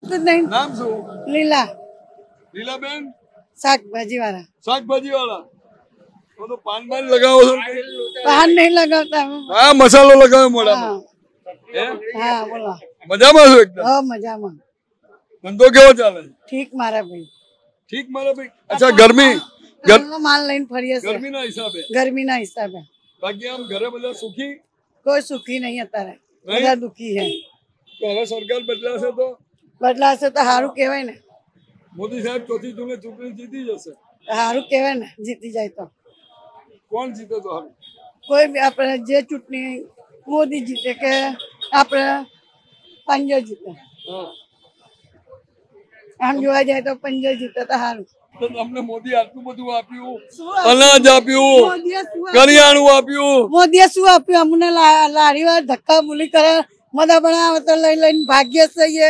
નામ શું? લીલા. લીલાબેન શાકભાજી વાળા. શાકભાજી વાળા. તો પાન બાન લગાવો છો? પાન નહીં લગાવતા. હા, મસાલો લગાવ્યો મોઢામાં. હા બોલો. મજામાં છો એકદમ? હા મજામાં. ધંધો કેવો ચાલે? ઠીક મારા ભાઈ. ઠીક મારા ભાઈ. અચ્છા, ગરમી માલ લઈને ફરીએ છીએ. ગરમીના હિસાબે. ગરમીના હિસાબે. બાકી આમ ઘરે બધા સુખી? કોઈ સુખી નહીં અત્યારે. બધા દુખી છે. તો હવે સરકાર બદલાશે તો? બદલાશે તો સારું કહેવાય ને. મોદી સાહેબ ચોથી જૂને ચૂંટણી જીતી જશે. સારું કહેવાય ને જીતી જાય તો. કોણ જીતે તો સારું? કોઈ બી આપણે જે ચૂંટણી મોદી જીતે કે આપણે પંજો જીતે. આમ જોવા જાય તો પંજો જીતે તો સારું. તો તમને મોદી આટલું બધું આપ્યું, અનાજ આપ્યું, કરિયાણું આપ્યું. મોદીએ શું આપ્યું? અમને લારી વાર ધક્કા મુલી કરે, મદા બનાવે તો લઈ લઈને ભાગ્ય છીએ.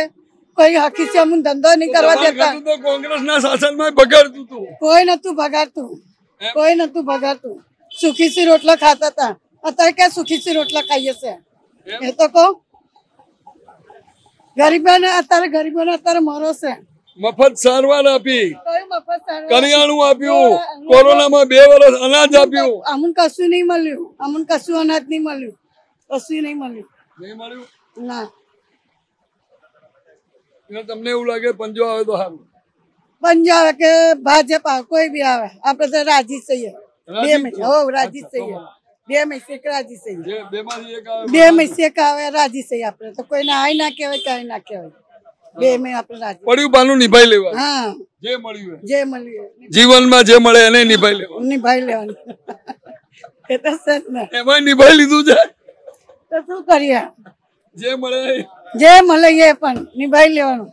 કોઈ હકી છે અમને ધંધો નહીં કરવા દેતા. તો કોંગ્રેસના શાસનમાં બગાડતું હતું. કોઈ નતું બગાડતું. કોઈ નતું બગાડતું. સુખીસી રોટલા ખાતા હતા. અત્યારે ક્યાં સુખીસી રોટલા ખાઈએ છે? એ તો કહો. ગરીબોને અત્યારે મરો છે. મફત સારવાર આપી, કોઈ મફત સારવાર કરિયાણું આપ્યું, કોરોનામાં 2 વર્ષ અનાજ આપ્યું. અમને કશું નહીં મળ્યું. અમને કશું અનાજ નહીં મળ્યું. કશું નહીં મળ્યું. નહીં મળ્યું? ના. તમને એવું લાગે પંજો આવે તો સારું? પંજો આવે કે ભાજપ આવે, કોઈ બી આવે, આપણે તો રાજી છીએ. રાજી છીએ. 2 માંથી એક રાજી છીએ. 2 માંથી એક આવે રાજી છીએ આપણે તો. કોઈ ના ના કહેવાય, કઈ ના કહેવાય. 2 માં આપણે રાજી. પડ્યું પાનું નિભાઈ લેવા. હા, જે મળ્યું જે મળ્યું જીવનમાં જે મળે એને નિભાઈ લેવા. નિભાઈ લેવાનું. એ તો સચ ને. એમાં નિભાઈ લીધું છે. તો શું કરીએ? જે મળે એ પણ નિભાઈ લેવાનું.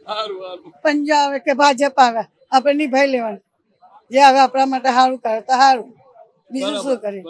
સારું સારું. પંજો આવે કે ભાજપ આવે, આપણે નિભાઈ લેવાનું. જે આવે આપણા માટે સારું કરે તો સારું. બીજું શું કરીએ?